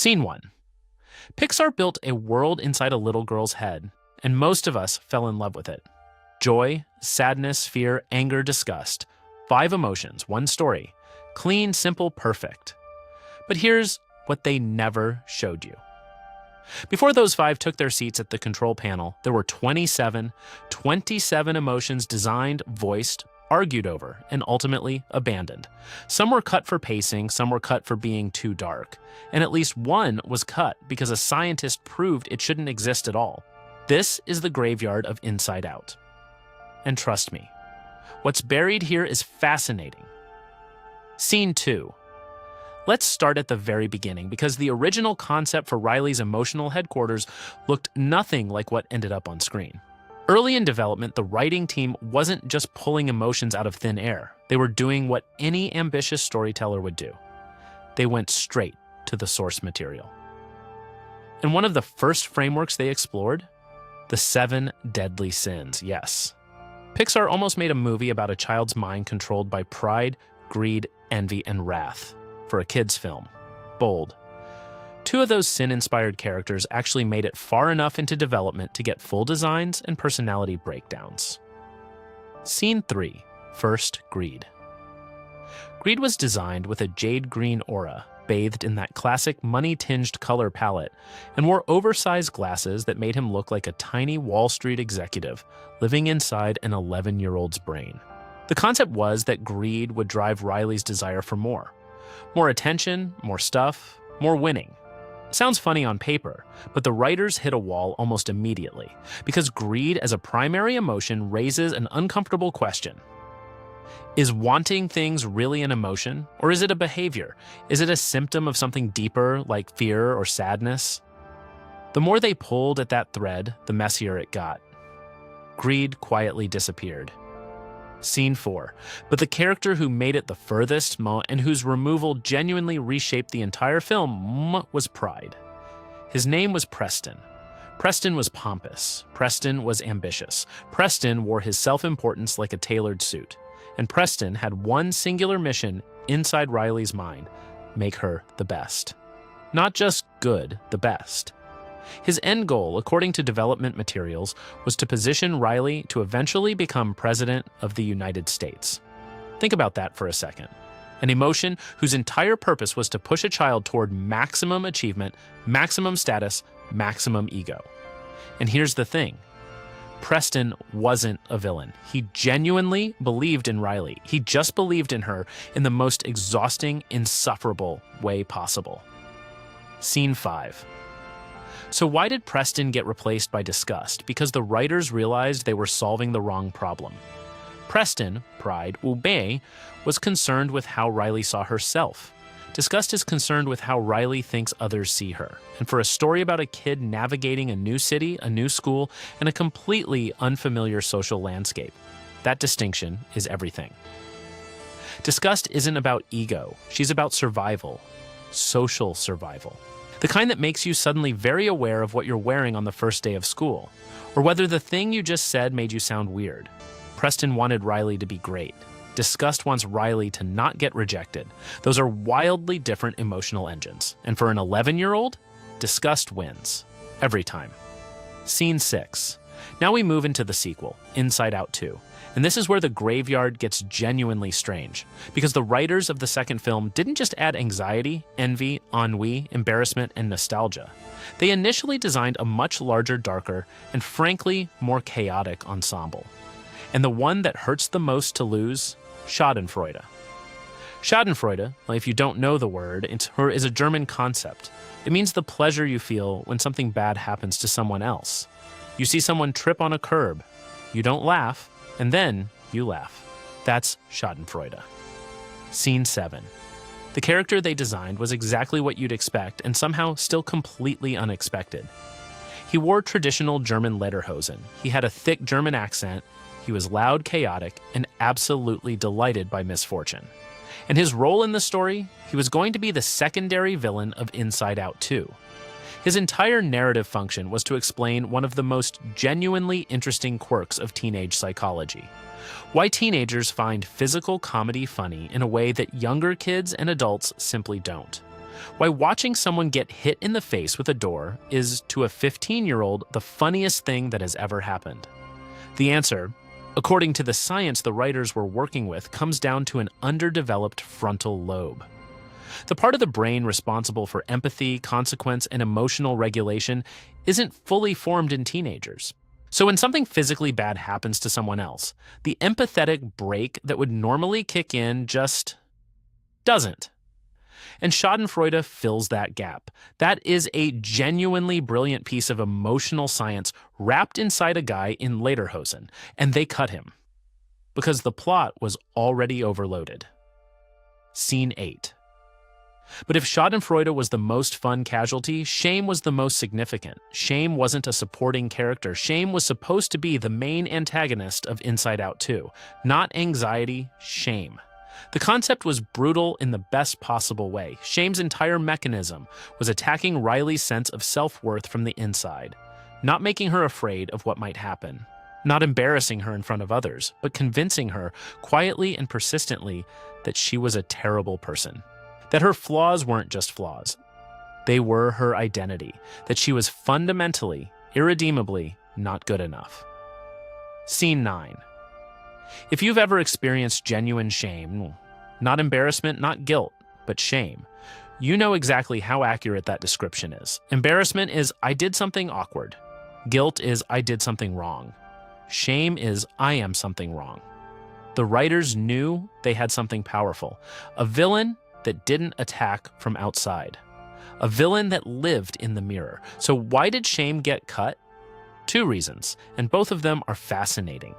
Scene 1. Pixar built a world inside a little girl's head, and most of us fell in love with it. Joy, sadness, fear, anger, disgust. 5 emotions, 1 story. Clean, simple, perfect. But here's what they never showed you. Before those 5 took their seats at the control panel, there were 27 emotions designed, voiced, argued over, and ultimately abandoned. Some were cut for pacing, some were cut for being too dark, and at least one was cut because a scientist proved it shouldn't exist at all. This is the graveyard of Inside Out. And trust me, what's buried here is fascinating. Scene 2. Let's start at the very beginning, because the original concept for Riley's emotional headquarters looked nothing like what ended up on screen. Early in development, the writing team wasn't just pulling emotions out of thin air. They were doing what any ambitious storyteller would do. They went straight to the source material. And one of the first frameworks they explored? The 7 deadly sins, yes. Pixar almost made a movie about a child's mind controlled by pride, greed, envy, and wrath. For a kid's film. Bold. 2 of those sin-inspired characters actually made it far enough into development to get full designs and personality breakdowns. Scene 3. First, greed. Greed was designed with a jade green aura, bathed in that classic money-tinged color palette, and wore oversized glasses that made him look like a tiny Wall Street executive living inside an 11-year-old's brain. The concept was that greed would drive Riley's desire for more. More attention, more stuff, more winning. Sounds funny on paper, but the writers hit a wall almost immediately, because greed as a primary emotion raises an uncomfortable question. Is wanting things really an emotion, or is it a behavior? Is it a symptom of something deeper, like fear or sadness? The more they pulled at that thread, the messier it got. Greed quietly disappeared. Scene 4. But the character who made it the furthest and whose removal genuinely reshaped the entire film was pride. His name was Preston. Preston was pompous. Preston was ambitious. Preston wore his self-importance like a tailored suit. And Preston had one singular mission inside Riley's mind: make her the best. Not just good, the best. His end goal, according to development materials, was to position Riley to eventually become President of the United States. Think about that for a second. An emotion whose entire purpose was to push a child toward maximum achievement, maximum status, maximum ego. And here's the thing. Preston wasn't a villain. He genuinely believed in Riley. He just believed in her in the most exhausting, insufferable way possible. Scene 5. So why did Preston get replaced by Disgust? Because the writers realized they were solving the wrong problem. Preston, pride, was concerned with how Riley saw herself. Disgust is concerned with how Riley thinks others see her. And for a story about a kid navigating a new city, a new school, and a completely unfamiliar social landscape, that distinction is everything. Disgust isn't about ego. She's about survival. Social survival. The kind that makes you suddenly very aware of what you're wearing on the first day of school, or whether the thing you just said made you sound weird. Preston wanted Riley to be great. Disgust wants Riley to not get rejected. Those are wildly different emotional engines. And for an 11-year-old, Disgust wins. Every time. Scene 6. Now we move into the sequel, Inside Out 2. And this is where the graveyard gets genuinely strange, because the writers of the second film didn't just add anxiety, envy, ennui, embarrassment, and nostalgia. They initially designed a much larger, darker, and frankly, more chaotic ensemble. And the one that hurts the most to lose? Schadenfreude. Schadenfreude, if you don't know the word, is a German concept. It means the pleasure you feel when something bad happens to someone else. You see someone trip on a curb. You don't laugh. And then you laugh. That's Schadenfreude. Scene 7. The character they designed was exactly what you'd expect, and somehow still completely unexpected. He wore traditional German lederhosen. He had a thick German accent. He was loud, chaotic, and absolutely delighted by misfortune. And his role in the story? He was going to be the secondary villain of Inside Out 2. His entire narrative function was to explain one of the most genuinely interesting quirks of teenage psychology. Why teenagers find physical comedy funny in a way that younger kids and adults simply don't. Why watching someone get hit in the face with a door is, to a 15-year-old, the funniest thing that has ever happened. The answer, according to the science the writers were working with, comes down to an underdeveloped frontal lobe. The part of the brain responsible for empathy, consequence, and emotional regulation isn't fully formed in teenagers. So when something physically bad happens to someone else, the empathetic brake that would normally kick in just doesn't. And Schadenfreude fills that gap. That is a genuinely brilliant piece of emotional science wrapped inside a guy in lederhosen, and they cut him. Because the plot was already overloaded. Scene 8. But if Schadenfreude was the most fun casualty, shame was the most significant. Shame wasn't a supporting character. Shame was supposed to be the main antagonist of Inside Out 2. Not anxiety, shame. The concept was brutal in the best possible way. Shame's entire mechanism was attacking Riley's sense of self-worth from the inside, not making her afraid of what might happen, not embarrassing her in front of others, but convincing her quietly and persistently that she was a terrible person, that her flaws weren't just flaws. They were her identity, that she was fundamentally, irredeemably not good enough. Scene 9. If you've ever experienced genuine shame, not embarrassment, not guilt, but shame, you know exactly how accurate that description is. Embarrassment is, I did something awkward. Guilt is, I did something wrong. Shame is, I am something wrong. The writers knew they had something powerful, a villain that didn't attack from outside, a villain that lived in the mirror. So why did shame get cut? 2 reasons, and both of them are fascinating.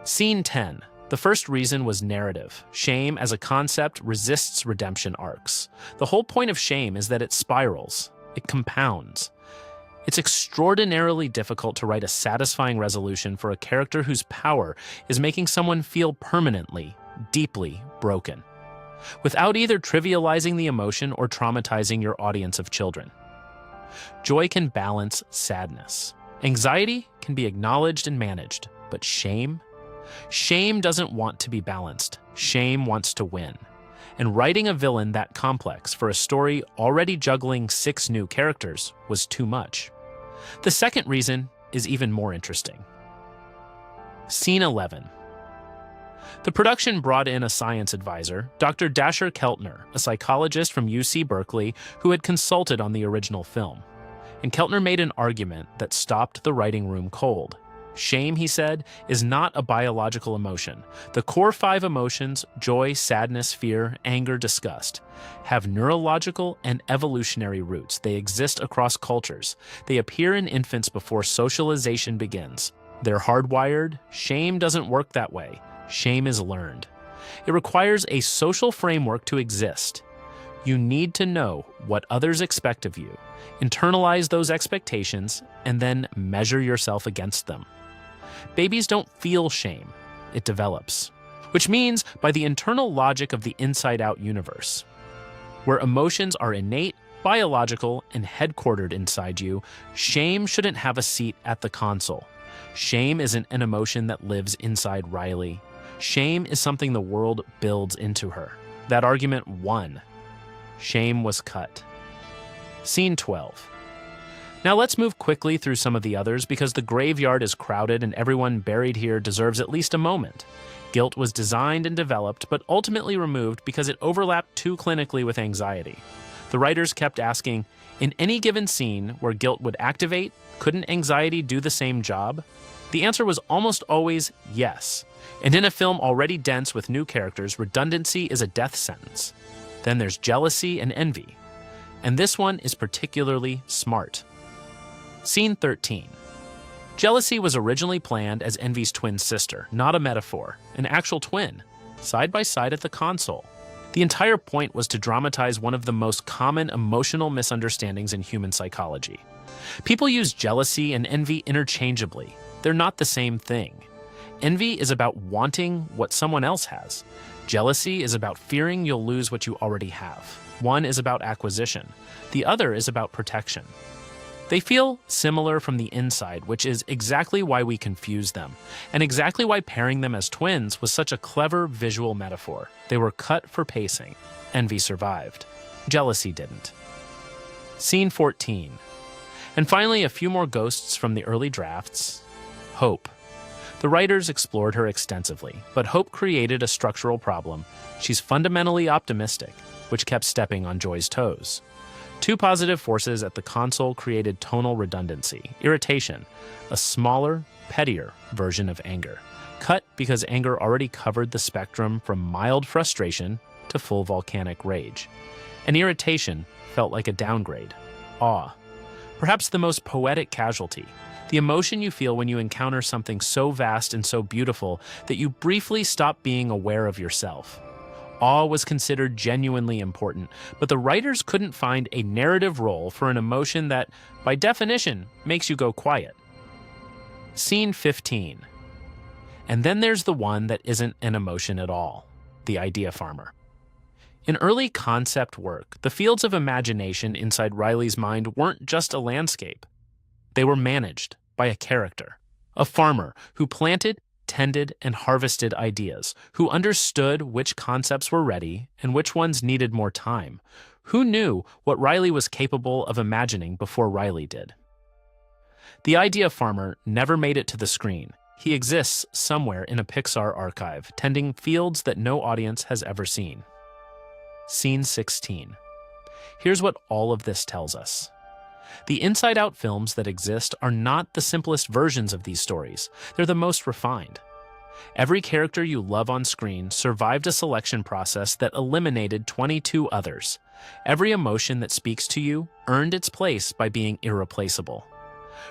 Scene 10. The first reason was narrative. Shame as a concept resists redemption arcs. The whole point of shame is that it spirals, it compounds. It's extraordinarily difficult to write a satisfying resolution for a character whose power is making someone feel permanently, deeply broken, without either trivializing the emotion or traumatizing your audience of children. Joy can balance sadness. Anxiety can be acknowledged and managed, but shame? Shame doesn't want to be balanced. Shame wants to win. And writing a villain that complex for a story already juggling 6 new characters was too much. The second reason is even more interesting. Scene 11. The production brought in a science advisor, Dr. Dasher Keltner, a psychologist from UC Berkeley who had consulted on the original film. And Keltner made an argument that stopped the writing room cold. Shame, he said, is not a biological emotion. The core 5 emotions, joy, sadness, fear, anger, disgust, have neurological and evolutionary roots. They exist across cultures. They appear in infants before socialization begins. They're hardwired. Shame doesn't work that way. Shame is learned. It requires a social framework to exist. You need to know what others expect of you, internalize those expectations, and then measure yourself against them. Babies don't feel shame, it develops. Which means, by the internal logic of the Inside Out universe, where emotions are innate, biological, and headquartered inside you, shame shouldn't have a seat at the console. Shame isn't an emotion that lives inside Riley. Shame is something the world builds into her. That argument won. Shame was cut. Scene 12. Now let's move quickly through some of the others because the graveyard is crowded and everyone buried here deserves at least a moment. Guilt was designed and developed, but ultimately removed because it overlapped too clinically with anxiety. The writers kept asking, in any given scene where guilt would activate, couldn't anxiety do the same job? The answer was almost always yes. And in a film already dense with new characters, redundancy is a death sentence. Then there's jealousy and envy. And this one is particularly smart. Scene 13. Jealousy was originally planned as envy's twin sister, not a metaphor, an actual twin, side by side at the console. The entire point was to dramatize one of the most common emotional misunderstandings in human psychology. People use jealousy and envy interchangeably. They're not the same thing. Envy is about wanting what someone else has. Jealousy is about fearing you'll lose what you already have. One is about acquisition. The other is about protection. They feel similar from the inside, which is exactly why we confuse them, and exactly why pairing them as twins was such a clever visual metaphor. They were cut for pacing. Envy survived. Jealousy didn't. Scene 14. And finally, a few more ghosts from the early drafts. Hope. The writers explored her extensively, but Hope created a structural problem. She's fundamentally optimistic, which kept stepping on Joy's toes. Two positive forces at the console created tonal redundancy, irritation, a smaller, pettier version of anger. Cut because anger already covered the spectrum from mild frustration to full volcanic rage. And irritation felt like a downgrade, awe. Perhaps the most poetic casualty, the emotion you feel when you encounter something so vast and so beautiful that you briefly stop being aware of yourself. Awe was considered genuinely important, but the writers couldn't find a narrative role for an emotion that, by definition, makes you go quiet. Scene 15. And then there's the one that isn't an emotion at all, the idea farmer. In early concept work, the fields of imagination inside Riley's mind weren't just a landscape. They were managed by a character, a farmer who planted, tended, and harvested ideas, who understood which concepts were ready and which ones needed more time, who knew what Riley was capable of imagining before Riley did. The idea farmer never made it to the screen. He exists somewhere in a Pixar archive, tending fields that no audience has ever seen. Scene 16. Here's what all of this tells us. The inside-out films that exist are not the simplest versions of these stories. They're the most refined. Every character you love on screen survived a selection process that eliminated 22 others. Every emotion that speaks to you earned its place by being irreplaceable.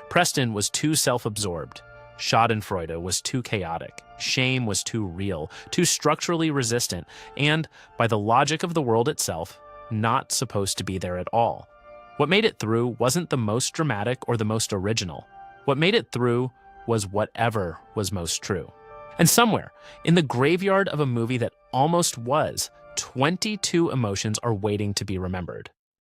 Preston was too self-absorbed. Schadenfreude was too chaotic. Shame was too real, too structurally resistant, and, by the logic of the world itself, not supposed to be there at all. What made it through wasn't the most dramatic or the most original. What made it through was whatever was most true. And somewhere, in the graveyard of a movie that almost was, 22 emotions are waiting to be remembered.